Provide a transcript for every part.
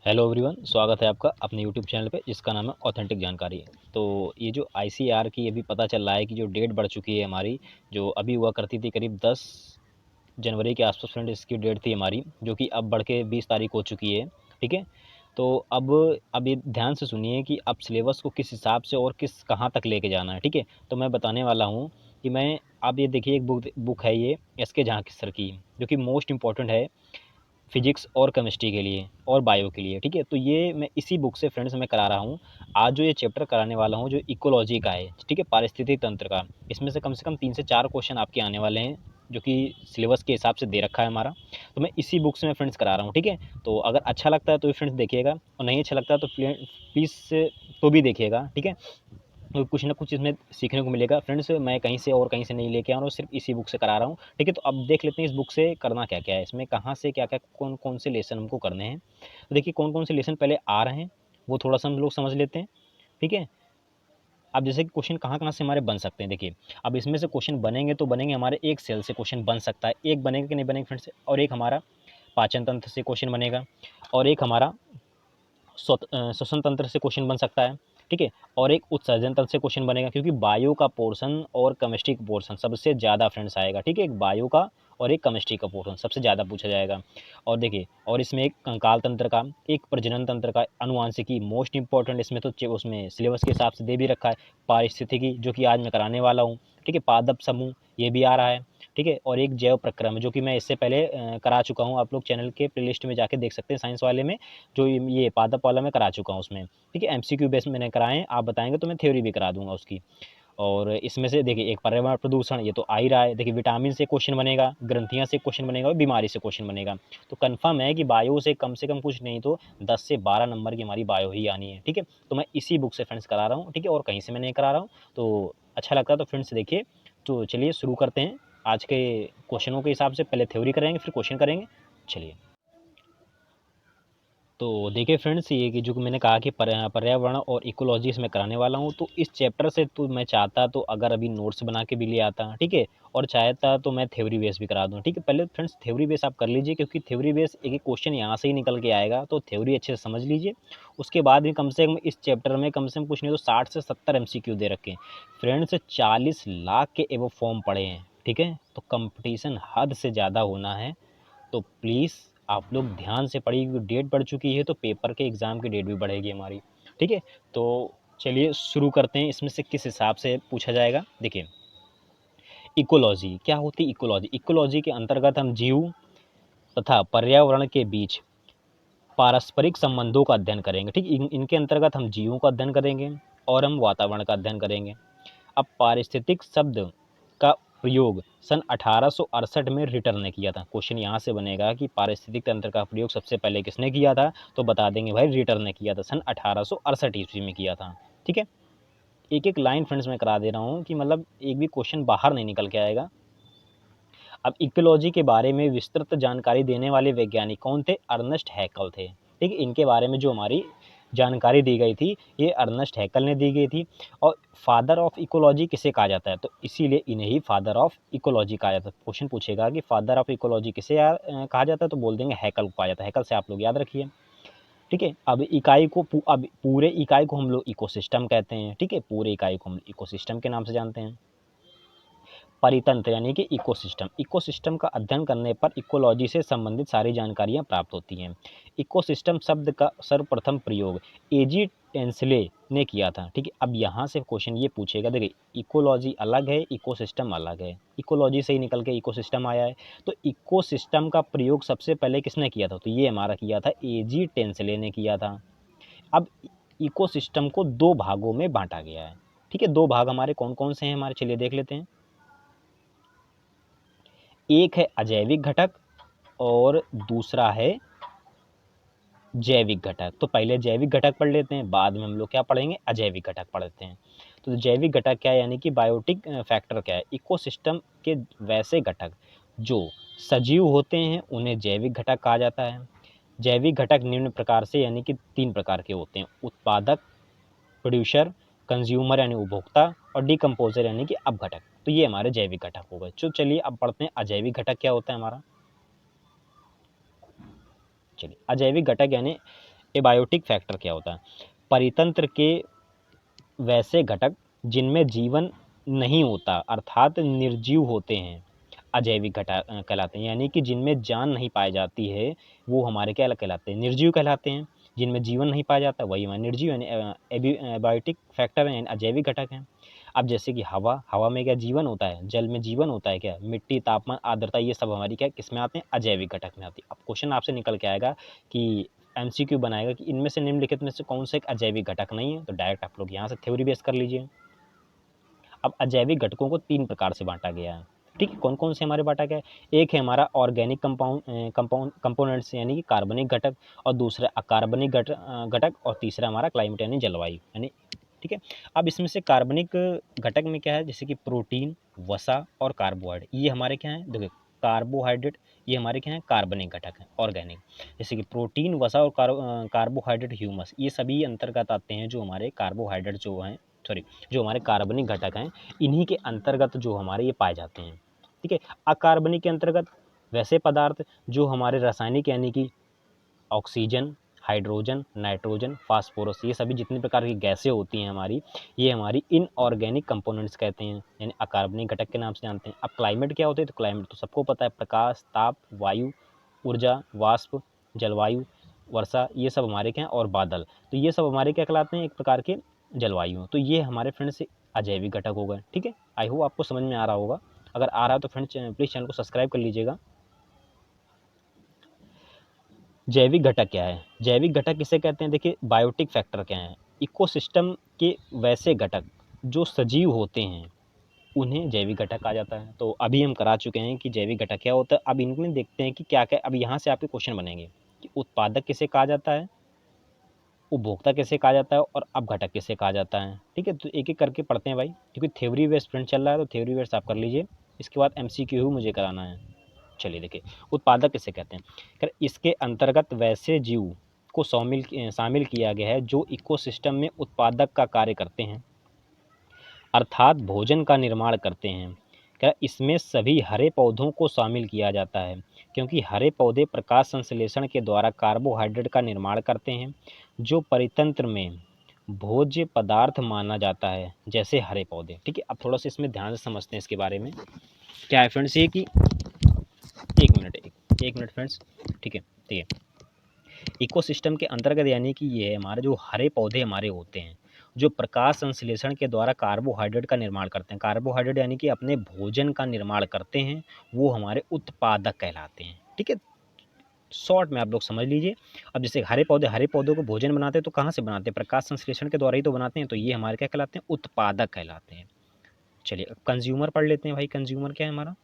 Hello everyone, स्वागत है आपका अपने यूट्यूब चैनल पे जिसका नाम है ऑथेंटिक जानकारी। तो ये जो आईसीआर की अभी पता चल रहा है कि जो डेट बढ़ चुकी है हमारी, जो अभी हुआ करती थी करीब 10 जनवरी के आसपास फ्रेंड इसकी डेट थी हमारी, जो कि अब बढ़ के 20 तारीख हो चुकी है। ठीक है, तो अब ये ध्यान से सुनिए कि अब सिलेबस को किस हिसाब से और किस कहाँ तक लेके जाना है। ठीक है, तो मैं बताने वाला हूँ कि मैं अब ये देखिए एक बुक है ये एस के झांकी सर की, जो कि मोस्ट इंपॉर्टेंट है फिजिक्स और केमिस्ट्री के लिए और बायो के लिए। ठीक है, तो ये मैं इसी बुक से फ्रेंड्स मैं करा रहा हूँ। आज जो ये चैप्टर कराने वाला हूँ जो इकोलॉजी का है, ठीक है, पारिस्थितिक तंत्र का, इसमें से कम 3 से 4 क्वेश्चन आपके आने वाले हैं, जो कि सिलेबस के हिसाब से दे रखा है हमारा। तो मैं इसी बुक से मैं फ्रेंड्स करा रहा हूँ। ठीक है, तो अगर अच्छा लगता है तो फ्रेंड्स देखिएगा, और नहीं अच्छा लगता है तो प्लीज़ तो भी देखिएगा। ठीक है, तो कुछ ना कुछ इसमें सीखने को मिलेगा फ्रेंड्स। मैं कहीं से और कहीं से नहीं लेके आ रहा हूँ, सिर्फ इसी बुक से करा रहा हूँ। ठीक है, तो अब देख लेते हैं इस बुक से करना क्या क्या है, इसमें कहाँ से क्या क्या कौन कौन से लेसन हमको करने हैं। तो देखिए कौन कौन से लेसन पहले आ रहे हैं वो थोड़ा सा हम लोग समझ लेते हैं। ठीक है, अब जैसे कि क्वेश्चन कहाँ कहाँ से हमारे बन सकते हैं, देखिए अब इसमें से क्वेश्चन बनेंगे तो बनेंगे हमारे एक सेल से क्वेश्चन बन सकता है, एक बनेगा कि नहीं बनेगा फ्रेंड्स, और एक हमारा पाचन तंत्र से क्वेश्चन बनेगा, और एक हमारा श्वसन तंत्र से क्वेश्चन बन सकता है। ठीक है, और एक उत्सर्जन तंत्र से क्वेश्चन बनेगा, क्योंकि बायो का पोर्शन और केमिस्ट्री का पोर्शन सबसे ज़्यादा फ्रेंड्स आएगा। ठीक है, एक बायो का और एक केमिस्ट्री का पोर्शन सबसे ज़्यादा पूछा जाएगा। और देखिए, और इसमें एक कंकाल तंत्र का, एक प्रजनन तंत्र का, अनुवांशिकी मोस्ट इंपॉर्टेंट, इसमें तो उसमें सिलेबस के हिसाब से दे भी रखा है, पारिस्थितिकी जो कि आज मैं कराने वाला हूँ। ठीक है, पादप समूह ये भी आ रहा है। ठीक है, और एक जैव प्रक्रम जो कि मैं इससे पहले करा चुका हूँ, आप लोग चैनल के प्लेलिस्ट में जाके देख सकते हैं, साइंस वाले में जो ये पादप वाला मैं करा चुका हूँ उसमें। ठीक है, एमसीक्यू बेस मैंने कराए हैं, आप बताएंगे तो मैं थ्योरी भी करा दूंगा उसकी। और इसमें से देखिए एक पर्यावरण प्रदूषण ये तो आ ही रहा है, देखिए विटामिन से क्वेश्चन बनेगा, ग्रंथियां से क्वेश्चन बनेगा, और बीमारी से क्वेश्चन बनेगा। तो कंफर्म है कि बायो से कम कुछ नहीं तो 10 से 12 नंबर की हमारी बायो ही आनी है। ठीक है, तो मैं इसी बुक से फ्रेंड्स करा रहा हूँ। ठीक है, और कहीं से मैं नहीं करा रहा हूँ। तो अच्छा लगता है तो फ्रेंड्स देखिए। तो चलिए शुरू करते हैं आज के क्वेश्चनों के हिसाब से, पहले थ्योरी करेंगे फिर क्वेश्चन करेंगे। चलिए, तो देखिए फ्रेंड्स, ये कि जो मैंने कहा कि पर्यावरण और इकोलॉजी इसमें कराने वाला हूँ, तो इस चैप्टर से तो मैं चाहता तो अगर अभी नोट्स बना के भी ले आता, ठीक है, और चाहता तो मैं थ्योरी बेस भी करा दूँ। ठीक है, पहले फ्रेंड्स थ्योरी बेस आप कर लीजिए, क्योंकि थ्योरी बेस एक एक क्वेश्चन यहाँ से ही निकल के आएगा, तो थ्योरी अच्छे से समझ लीजिए। उसके बाद भी कम से कम इस चैप्टर में कम से कम कुछ नहीं तो 60 से 70 MCQ दे रखे हैं फ्रेंड्स, 40 लाख के एवो फॉर्म पड़े हैं। ठीक है, तो कंपटीशन हद से ज़्यादा होना है, तो प्लीज़ आप लोग ध्यान से पढ़िए, क्योंकि डेट बढ़ चुकी है तो पेपर के एग्ज़ाम की डेट भी बढ़ेगी हमारी। ठीक है, तो चलिए शुरू करते हैं, इसमें से किस हिसाब से पूछा जाएगा। देखिए, इकोलॉजी क्या होती है। इकोलॉजी इकोलॉजी के अंतर्गत हम जीव तथा पर्यावरण के बीच पारस्परिक संबंधों का अध्ययन करेंगे। ठीक, इनके अंतर्गत हम जीवों का अध्ययन करेंगे और हम वातावरण का अध्ययन करेंगे। अब पारिस्थितिक शब्द का प्रयोग सन 1868 में रिटर ने किया था। क्वेश्चन यहाँ से बनेगा कि पारिस्थितिक तंत्र का प्रयोग सबसे पहले किसने किया था, तो बता देंगे भाई रिटर ने किया था, सन 1868 ईस्वी में किया था। ठीक है, एक एक लाइन फ्रेंड्स में करा दे रहा हूँ कि मतलब एक भी क्वेश्चन बाहर नहीं निकल के आएगा। अब इकोलॉजी के बारे में विस्तृत जानकारी देने वाले वैज्ञानिक कौन थे, अर्नेस्ट हैकल थे। ठीक है, इनके बारे में जो हमारी जानकारी दी गई थी ये अर्नेस्ट हैकल ने दी गई थी। और फादर ऑफ इकोलॉजी किसे कहा जाता है, तो इसीलिए इन्हें ही फादर ऑफ इकोलॉजी कहा जाता है। क्वेश्चन पूछेगा कि फादर ऑफ इकोलॉजी किसे कहा जाता है, तो बोल देंगे हैकल को कहा जाता है। हैकल से आप लोग याद रखिए। ठीक है, अब इकाई को अब पूरे इकाई को हम लोग इकोसिस्टम कहते हैं। ठीक है, पूरे इकाई को हम इकोसिस्टम के नाम से जानते हैं। परितंत्र यानी कि इकोसिस्टम, इकोसिस्टम का अध्ययन करने पर इकोलॉजी से संबंधित सारी जानकारियां प्राप्त होती हैं। इकोसिस्टम शब्द का सर्वप्रथम प्रयोग एजी टेंसले ने किया था। ठीक है, अब यहाँ से क्वेश्चन ये पूछेगा, देखिए इकोलॉजी अलग है, इकोसिस्टम अलग है, इकोलॉजी से ही निकल के इकोसिस्टम आया है, तो इकोसिस्टम का प्रयोग सबसे पहले किसने किया था, तो ये हमारा किया था एजी टेंसले ने किया था। अब इकोसिस्टम को दो भागों में बांटा गया है। ठीक है, दो भाग हमारे कौन कौन से हैं हमारे, चलिए देख लेते हैं। एक है अजैविक घटक और दूसरा है जैविक घटक। तो पहले जैविक घटक पढ़ लेते हैं, बाद में हम लोग क्या पढ़ेंगे, अजैविक घटक पढ़ते हैं। तो जैविक घटक क्या है, यानी कि बायोटिक फैक्टर क्या है, इकोसिस्टम के वैसे घटक जो सजीव होते हैं उन्हें जैविक घटक कहा जाता है। जैविक घटक निम्न प्रकार से यानी कि 3 प्रकार के होते हैं, उत्पादक, प्रोड्यूसर, कंज्यूमर यानी उपभोक्ता, और डिकम्पोजर यानी कि अपघटक। तो ये हमारे जैविक घटक हो गए। तो चलिए अब पढ़ते हैं अजैविक घटक क्या होता है हमारा। चलिए, अजैविक घटक यानी एबायोटिक फैक्टर क्या होता है? परितंत्र के वैसे घटक जिनमें जीवन नहीं होता अर्थात निर्जीव होते हैं, अजैविक घटक कहलाते हैं। यानी कि जिनमें जान नहीं पाई जाती है वो हमारे क्या कहलाते हैं? निर्जीव कहलाते हैं। जिनमें जीवन नहीं पाया जाता वही हमारे निर्जीव यानी एबायोटिक फैक्टर हैं, अजैविक घटक हैं। अब जैसे कि हवा में क्या जीवन होता है? जल में जीवन होता है क्या? मिट्टी, तापमान, आर्द्रता, ये सब हमारी क्या किस में आते हैं? अजैविक घटक में आती है। अब क्वेश्चन आपसे निकल के आएगा कि एमसीक्यू बनाएगा कि इनमें से निम्नलिखित में से कौन सा एक अजैविक घटक नहीं है, तो डायरेक्ट आप लोग यहाँ से थ्योरी बेस कर लीजिए। अब अजैविक घटकों को 3 प्रकार से बांटा गया है, ठीक है। कौन कौन से हमारे बांटा गया है? एक है हमारा ऑर्गेनिक कंपोनेंट्स यानी कि कार्बनिक घटक, और दूसरा अकार्बनिक घटक, और तीसरा हमारा क्लाइमेट यानी जलवायु यानी, ठीक है। अब इसमें से कार्बनिक घटक में क्या है? जैसे कि प्रोटीन, वसा और कार्बोहाइड्रेट, ये हमारे क्या हैं? देखिए कार्बोहाइड्रेट ये हमारे क्या हैं? कार्बनिक घटक हैं, ऑर्गेनिक। जैसे कि प्रोटीन, वसा और कार्बोहाइड्रेट, ह्यूमस, ये सभी अंतर्गत आते हैं जो हमारे कार्बोहाइड्रेट जो हैं, सॉरी, जो हमारे कार्बनिक घटक हैं, इन्हीं के अंतर्गत जो हमारे ये पाए जाते हैं, ठीक है। अकार्बनिक के अंतर्गत वैसे पदार्थ जो हमारे रासायनिक यानी कि ऑक्सीजन, हाइड्रोजन, नाइट्रोजन, फास्फोरस, ये सभी जितनी प्रकार की गैसें होती हैं हमारी, ये हमारी इनऑर्गेनिक कंपोनेंट्स कहते हैं, यानी अकार्बनिक घटक के नाम से जानते हैं। अब क्लाइमेट क्या होते हैं? तो क्लाइमेट तो सबको पता है, प्रकाश, ताप, वायु, ऊर्जा, वाष्प, जलवायु, वर्षा, ये सब हमारे क्या हैं? और बादल, तो ये सब हमारे क्या कहलाते हैं? एक प्रकार के जलवायु। तो ये हमारे फ्रेंड्स अजैविक घटक हो गए, ठीक है। आई होप आपको समझ में आ रहा होगा। अगर आ रहा है तो फ्रेंड्स प्लीज़ चैनल को सब्सक्राइब कर लीजिएगा। जैविक घटक क्या है? जैविक घटक किसे कहते हैं? देखिए बायोटिक फैक्टर क्या है? इकोसिस्टम के वैसे घटक जो सजीव होते हैं उन्हें जैविक घटक कहा जाता है। तो अभी हम करा चुके हैं कि जैविक घटक क्या होता है। अब इनमें देखते हैं कि क्या क्या, अब यहाँ से आपके क्वेश्चन बनेंगे कि उत्पादक किसे कहा जाता है, उपभोक्ता किसे कहा जाता है, और अब घटक किसे कहा जाता है, ठीक है। तो एक एक करके पढ़ते हैं भाई, क्योंकि थ्योरी बेस्ड प्रिंट चल रहा है तो थ्योरी बेस्ड आप कर लीजिए, इसके बाद एमसीक्यू मुझे कराना है। चलिए देखिए, उत्पादक किसे कहते हैं? अगर इसके अंतर्गत वैसे जीव को शामिल किया गया है जो इकोसिस्टम में उत्पादक का कार्य करते हैं अर्थात भोजन का निर्माण करते हैं। क्या इसमें सभी हरे पौधों को शामिल किया जाता है, क्योंकि हरे पौधे प्रकाश संश्लेषण के द्वारा कार्बोहाइड्रेट का निर्माण करते हैं जो परितंत्र में भोज्य पदार्थ माना जाता है, जैसे हरे पौधे, ठीक है। अब थोड़ा सा इसमें ध्यान से समझते हैं इसके बारे में। क्या है फ्रेंड्स ये कि एक मिनट फ्रेंड्स, ठीक है। ठीक है, इकोसिस्टम के अंतर्गत यानी कि ये हमारे जो हरे पौधे हमारे होते हैं जो प्रकाश संश्लेषण के द्वारा कार्बोहाइड्रेट का निर्माण करते हैं, कार्बोहाइड्रेट यानी कि अपने भोजन का निर्माण करते हैं, वो हमारे उत्पादक कहलाते हैं, ठीक है। शॉर्ट में आप लोग समझ लीजिए। अब जैसे हरे पौधों को भोजन बनाते हैं तो कहाँ से बनाते हैं? प्रकाश संश्लेषण के द्वारा ही तो बनाते हैं, तो ये हमारे क्या कहलाते हैं? उत्पादक कहलाते हैं। चलिए अब कंज्यूमर पढ़ लेते हैं भाई। कंज्यूमर क्या है हमारा?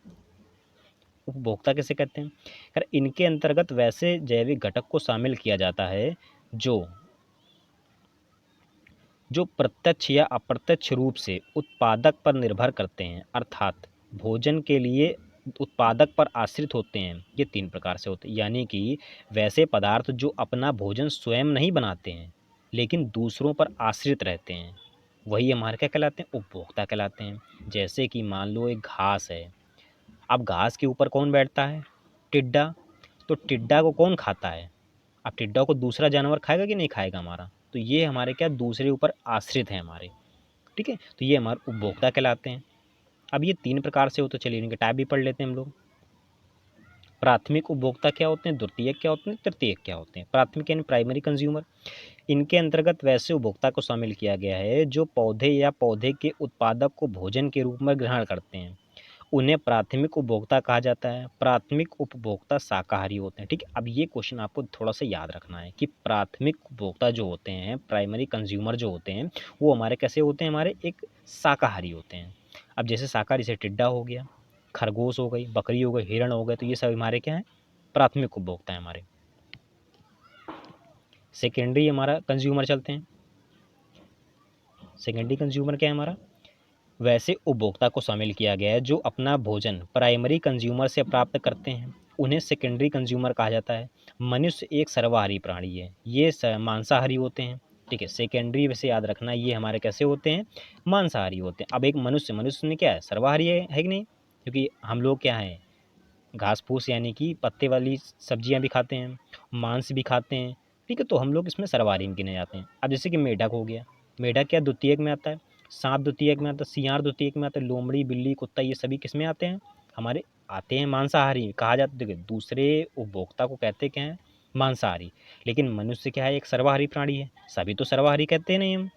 उपभोक्ता किसे कहते हैं? अगर इनके अंतर्गत वैसे जैविक घटक को शामिल किया जाता है जो जो प्रत्यक्ष या अप्रत्यक्ष रूप से उत्पादक पर निर्भर करते हैं, अर्थात भोजन के लिए उत्पादक पर आश्रित होते हैं। ये 3 प्रकार से होते हैं, यानी कि वैसे पदार्थ जो अपना भोजन स्वयं नहीं बनाते हैं लेकिन दूसरों पर आश्रित रहते हैं, वही हमारे क्या कहलाते हैं? उपभोक्ता कहलाते हैं। जैसे कि मान लो एक घास है, अब घास के ऊपर कौन बैठता है? टिड्डा। तो टिड्डा को कौन खाता है? अब टिड्डा को दूसरा जानवर खाएगा कि नहीं खाएगा हमारा? तो ये हमारे क्या दूसरे ऊपर आश्रित हैं हमारे, ठीक है। तो ये हमारे उपभोक्ता कहलाते हैं। अब ये 3 प्रकार से हो, तो चलिए इनके टाइप भी पढ़ लेते हैं हम लोग। प्राथमिक उपभोक्ता क्या होते हैं, द्वितीयक क्या होते हैं, तृतीयक क्या होते हैं? प्राथमिक यानी प्राइमरी कंज्यूमर। इनके अंतर्गत वैसे उपभोक्ता को शामिल किया गया है जो पौधे या पौधे के उत्पादक को भोजन के रूप में ग्रहण करते हैं, उन्हें प्राथमिक उपभोक्ता कहा जाता है। प्राथमिक उपभोक्ता शाकाहारी होते हैं, ठीक है। अब ये क्वेश्चन आपको थोड़ा सा याद रखना है कि प्राथमिक उपभोक्ता जो होते हैं, प्राइमरी कंज्यूमर जो होते हैं, वो हमारे कैसे होते हैं? हमारे एक शाकाहारी होते हैं। अब जैसे शाकाहारी से टिड्डा हो गया, खरगोश हो गई, बकरी हो गई, हिरण हो गए, तो ये सब हमारे क्या हैं? प्राथमिक उपभोक्ता हैं हमारे। सेकेंडरी हमारा कंज्यूमर चलते हैं। सेकेंडरी कंज्यूमर क्या है हमारा? वैसे उपभोक्ता को शामिल किया गया है जो अपना भोजन प्राइमरी कंज्यूमर से प्राप्त करते हैं, उन्हें सेकेंडरी कंज्यूमर कहा जाता है। मनुष्य एक सर्वाहारी प्राणी है, ये मांसाहारी होते हैं, ठीक है। सेकेंडरी वैसे याद रखना, ये हमारे कैसे होते हैं? मांसाहारी होते हैं। अब एक मनुष्य में क्या है? सर्वाहारी है कि नहीं? क्योंकि हम लोग क्या है? घास फूस यानी कि पत्ते वाली सब्जियां भी खाते हैं, मांस भी खाते हैं, ठीक है, तो हम लोग इसमें सर्वहारी में गिने जाते हैं। अब जैसे कि मेढक हो गया, मेढक क्या द्वितीयक में आता है, सांप द्वितीयक में आता है, सियार द्वितीयक में आता है, लोमड़ी, बिल्ली, कुत्ता, ये सभी किस में आते हैं, हमारे आते हैं मांसाहारी। कहा जाता है, देखिए दूसरे उपभोक्ता को कहते क्या है, मांसाहारी। लेकिन मनुष्य क्या है, एक सर्वाहारी प्राणी है, सभी तो सर्वाहारी कहते नहीं हम।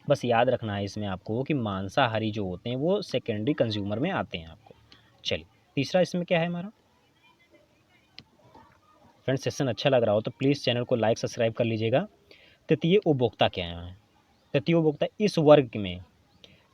बस याद रखना है इसमें आपको कि मांसाहारी जो होते हैं वो सेकेंडरी कंज्यूमर में आते हैं आपको। चलिए, तीसरा इसमें क्या है हमारा। फ्रेंड्स, सेशन अच्छा लग रहा हो तो प्लीज़ चैनल को लाइक सब्सक्राइब कर लीजिएगा। तृतीय उपभोक्ता क्या है, तृतीय उपभोक्ता इस वर्ग में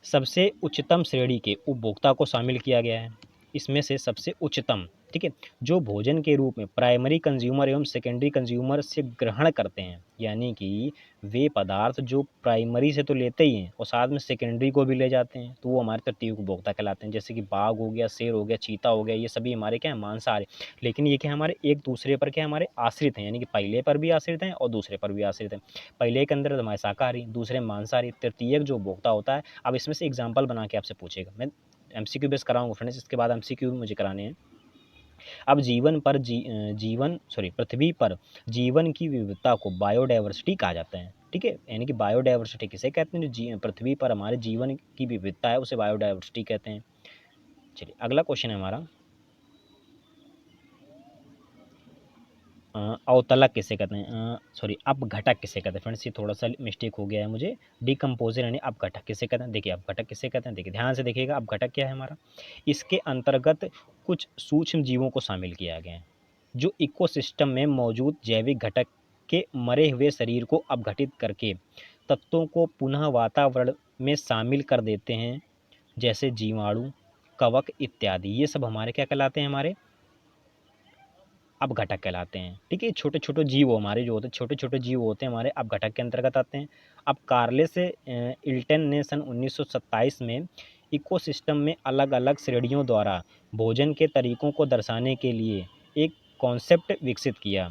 सबसे उच्चतम श्रेणी के उपभोक्ता को शामिल किया गया है। इसमें से सबसे उच्चतम, ठीक है, जो भोजन के रूप में प्राइमरी कंज्यूमर एवं सेकेंडरी कंज्यूमर से ग्रहण करते हैं, यानी कि वे पदार्थ जो प्राइमरी से तो लेते ही हैं और साथ में सेकेंडरी को भी ले जाते हैं, तो वो हमारे तृतीय उपभोक्ता कहलाते हैं। जैसे कि बाघ हो गया, शेर हो गया, चीता हो गया, ये सभी हमारे क्या है, मांसाहारी। लेकिन ये क्या हमारे एक दूसरे पर क्या हमारे आश्रित हैं, यानी कि पहले पर भी आश्रित हैं और दूसरे पर भी आश्रित हैं। पहले के अंदर हमारे शाकाहारी, दूसरे मांसाहारी, तृतीयक जो उपभोक्ता होता है। अब इसमें से एग्जाम्पल बना के आपसे पूछेगा, मैं एमसीक्यू बेस कराऊंगा फ्रेंड्स, इसके बाद एमसीक्यू मुझे कराने हैं। अब पृथ्वी पर जीवन की विविधता को बायोडाइवर्सिटी कहा जाता है, ठीक है, यानी कि बायोडाइवर्सिटी किसे कहते हैं, जो पृथ्वी पर हमारे जीवन की विविधता है उसे बायोडाइवर्सिटी कहते हैं। चलिए, अगला क्वेश्चन है हमारा, अवतलक किसे कहते हैं, सॉरी अपघटक किसे कहते हैं। फ्रेंड्स, ये थोड़ा सा मिस्टेक हो गया है मुझे, डिकम्पोजर यानी अपघटक किसे कहते हैं। देखिए अपघटक किसे कहते हैं, देखिए ध्यान से देखिएगा, अपघटक क्या है हमारा, इसके अंतर्गत कुछ सूक्ष्म जीवों को शामिल किया गया है जो इकोसिस्टम में मौजूद जैविक घटक के मरे हुए शरीर को अपघटित करके तत्वों को पुनः वातावरण में शामिल कर देते हैं, जैसे जीवाणु, कवक इत्यादि। ये सब हमारे क्या कहलाते हैं, हमारे अपघटक कहलाते हैं, ठीक है। छोटे छोटे जीव हमारे जो होते हैं, छोटे छोटे जीव होते हैं हमारे अपघटक के अंतर्गत आते हैं। अब कार्ले से इल्टन ने सन 1927 में इकोसिस्टम में अलग अलग श्रेणियों द्वारा भोजन के तरीकों को दर्शाने के लिए एक कॉन्सेप्ट विकसित किया,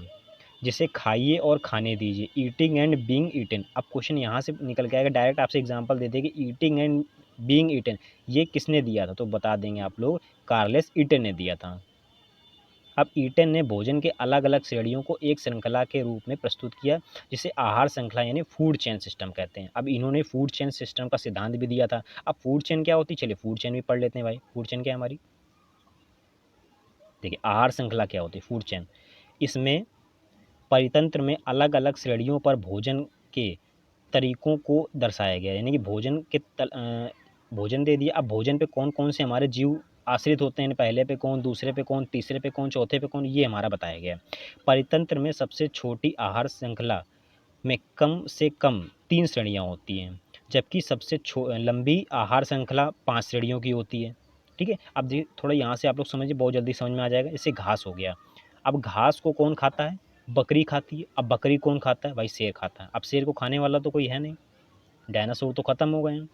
जिसे खाइए और खाने दीजिए, ईटिंग एंड बीइंग ईटन। अब क्वेश्चन यहाँ से निकल के आएगा, डायरेक्ट आपसे एग्जांपल दे देगी, ईटिंग एंड बीइंग ईटन ये किसने दिया था, तो बता देंगे आप लोग, कार्लेस ईटन ने दिया था। अब ईटन ने भोजन के अलग अलग श्रेणियों को एक श्रृंखला के रूप में प्रस्तुत किया, जिसे आहार श्रृंखला यानी फूड चेन सिस्टम कहते हैं। अब इन्होंने फूड चेन सिस्टम का सिद्धांत भी दिया था। अब फूड चेन क्या होती है, चलिए फूड चेन भी पढ़ लेते हैं भाई। फूड चेन क्या है हमारी, देखिए आहार श्रृंखला क्या होती है, फूड चेन। इसमें परितंत्र में अलग अलग श्रेणियों पर भोजन के तरीकों को दर्शाया गया, यानी कि भोजन दे दिया। अब भोजन पे कौन कौन से हमारे जीव आश्रित होते हैं, पहले पे कौन, दूसरे पे कौन, तीसरे पे कौन, चौथे पे कौन, ये हमारा बताया गया है। परितंत्र में सबसे छोटी आहार श्रृंखला में कम से कम 3 श्रेणियाँ होती हैं, जबकि सबसे लंबी आहार श्रृंखला 5 श्रेणियों की होती है, ठीक है। अब थोड़ा यहाँ से आप लोग समझिए, बहुत जल्दी समझ में आ जाएगा। इससे घास हो गया, अब घास को कौन खाता है, बकरी खाती है। अब बकरी कौन खाता है भाई, शेर खाता है। अब शेर को खाने वाला तो कोई है नहीं, डायनासोर तो ख़त्म हो गए हैं।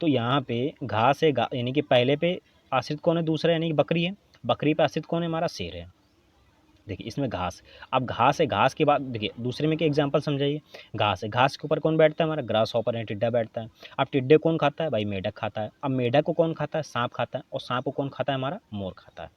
तो यहाँ पे घास है, यानी कि पहले पे आश्रित कौन है, दूसरा यानी कि बकरी है। बकरी पे आश्रित कौन है, हमारा शेर है। देखिए इसमें घास, अब घास है, घास के बाद देखिए दूसरे में क्या एग्जांपल समझाइए, घास है, घास के ऊपर कौन बैठता है, हमारा ग्रास हॉपर है, टिड्डा बैठता है। अब टिड्डे कौन खाता है भाई, मेढक खाता है। अब मेढक को कौन खाता है, सांप खाता है। और सांप को कौन खाता है, हमारा मोर खाता है,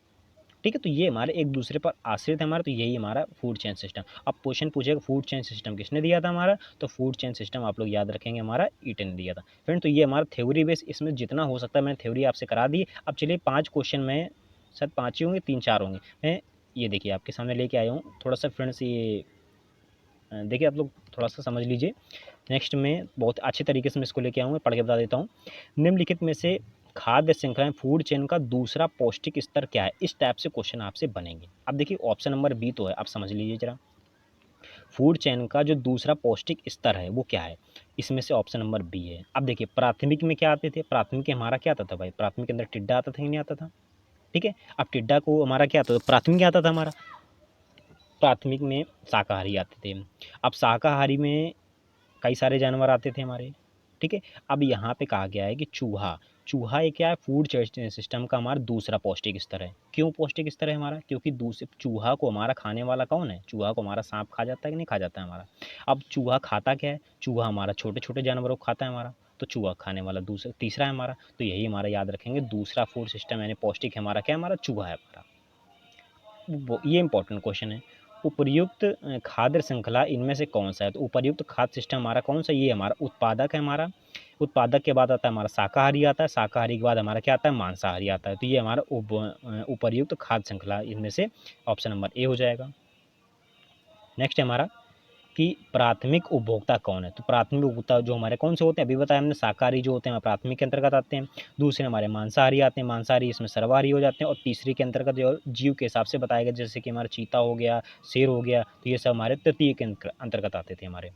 ठीक है। तो ये हमारे एक दूसरे पर आश्रित है हमारा, तो यही हमारा फूड चेन सिस्टम। अब क्वेश्चन पूछेगा फूड चेन सिस्टम किसने दिया था हमारा, तो फूड चेन सिस्टम आप लोग याद रखेंगे हमारा ईटन ने दिया था। फ्रेंड, तो ये हमारा थ्योरी बेस, इसमें जितना हो सकता है मैंने थ्योरी आपसे करा दी। अब चलिए 5 क्वेश्चन में, शायद 5 ही होंगे, 3-4 होंगे, मैं ये देखिए आपके सामने लेके आया हूँ। थोड़ा सा फ्रेंड्स ये देखिए आप लोग थोड़ा सा समझ लीजिए। नेक्स्ट में बहुत अच्छे तरीके से मैं इसको लेके आऊँगा, पढ़ के बता देता हूँ। निम्नलिखित में से खाद्य श्रृंखला फूड चेन का दूसरा पौष्टिक स्तर क्या है, इस टाइप से क्वेश्चन आपसे बनेंगे। अब देखिए ऑप्शन नंबर बी तो है, आप समझ लीजिए जरा, फूड चेन का जो दूसरा पौष्टिक स्तर है वो क्या है, इसमें से ऑप्शन नंबर बी है। अब देखिए प्राथमिक में क्या आते थे, प्राथमिक में हमारा क्या आता था भाई, प्राथमिक के अंदर टिड्डा आता था कि नहीं आता था, ठीक है। अब टिड्डा को हमारा क्या आता था, प्राथमिक क्या आता था हमारा, प्राथमिक में शाकाहारी आते थे। अब शाकाहारी में कई सारे जानवर आते थे हमारे, ठीक है। अब यहाँ पे कहा गया है कि चूहा, चूहा ये क्या है, फूड सिस्टम का हमारा दूसरा पौष्टिक स्तर है। क्यों पौष्टिक स्तर है हमारा, क्योंकि दूसरे चूहा को हमारा खाने वाला कौन है, चूहा को हमारा सांप खा जाता है कि नहीं खा जाता है हमारा। अब चूहा खाता क्या है, चूहा हमारा छोटे छोटे जानवरों को खाता है हमारा, तो चूहा खाने वाला दूसरा तीसरा है हमारा। तो यही हमारा याद रखेंगे, दूसरा फूड सिस्टम यानी पौष्टिक है हमारा क्या, हमारा चूहा है हमारा। ये इंपॉर्टेंट क्वेश्चन है। उपर्युक्त खाद्य श्रृंखला इनमें से कौन सा है? तो उपर्युक्त खाद्य सिस्टम हमारा कौन सा? ये हमारा उत्पादक है हमारा। उत्पादक के बाद आता है हमारा शाकाहारी आता है, शाकाहारी के बाद हमारा क्या आता है? मांसाहारी आता है। तो ये हमारा उपर्युक्त खाद्य श्रृंखला इनमें से ऑप्शन नंबर ए हो जाएगा। नेक्स्ट है हमारा कि प्राथमिक उपभोक्ता कौन है? तो प्राथमिक उपभोक्ता जो हमारे कौन से होते हैं? अभी बताया हमने, शाकाहारी जो होते हैं प्राथमिक के अंतर्गत आते हैं। दूसरे हमारे मांसाहारी आते हैं, मांसाहारी इसमें सर्वाहारी हो जाते हैं। और तीसरी के अंतर्गत जो जीव के हिसाब से बताया गया, जैसे कि हमारा चीता हो गया, शेर हो गया, तो ये सब हमारे तृतीय के अंतर्गत आते थे हमारे।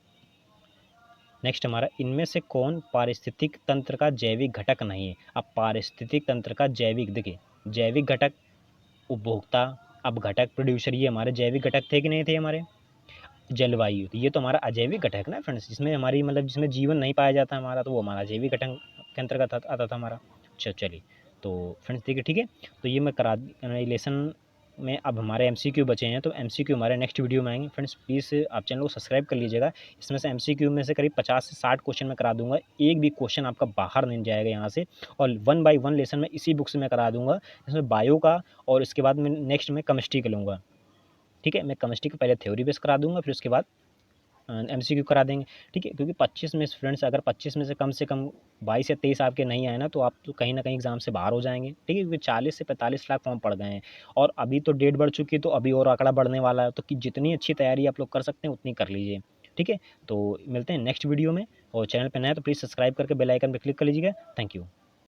नेक्स्ट हमारा, इनमें से कौन पारिस्थितिक तंत्र का जैविक घटक नहीं है? अब पारिस्थितिक तंत्र का जैविक, देखिए जैविक घटक, उपभोक्ता, अब घटक प्रोड्यूसर, ये हमारे जैविक घटक थे कि नहीं थे हमारे? जलवायु, तो ये तो हमारा अजैविक घटक ना फ्रेंड्स, जिसमें हमारी मतलब जिसमें जीवन नहीं पाया जाता हमारा, तो वो हमारा जैविक घटक के अंतर्गत आता था हमारा। अच्छा चलिए, तो फ्रेंड्स देखिए ठीक है, तो ये मैं करा रिलेशन में। अब हमारे एमसीक्यू बचे हैं, तो एमसीक्यू हमारे नेक्स्ट वीडियो में आएंगे फ्रेंड्स। प्लीज़ आप चैनल को सब्सक्राइब कर लीजिएगा। इसमें से एमसीक्यू में से करीब 50 से 60 क्वेश्चन मैं करा दूंगा, एक भी क्वेश्चन आपका बाहर नहीं जाएगा यहाँ से। और 1 बाय 1 लेसन में इसी बुक से मैं करा दूंगा, इसमें बायो का, और इसके बाद मैं नेक्स्ट में केमिस्ट्री का लूँगा। ठीक है, मैं केमिस्ट्री का पहले थ्योरी बेस करा दूंगा, फिर उसके बाद एमसीक्यू करा देंगे। ठीक है, क्योंकि 25 में फ्रेंड्स, अगर 25 में से कम 22 या 23 आपके नहीं आए ना, तो आप तो कहीं ना कहीं एग्जाम से बाहर हो जाएंगे। ठीक है, क्योंकि 40 से 45 लाख फॉर्म पड़ गए हैं, और अभी तो डेट बढ़ चुकी है, तो अभी और आंकड़ा बढ़ने वाला है। तो कि जितनी अच्छी तैयारी आप लोग कर सकते हैं उतनी कर लीजिए। ठीक है, तो मिलते हैं नेक्स्ट वीडियो में। और चैनल पर नया तो प्लीज़ सब्सक्राइब करके बेल आइकन पर क्लिक कर लीजिएगा। Thank you.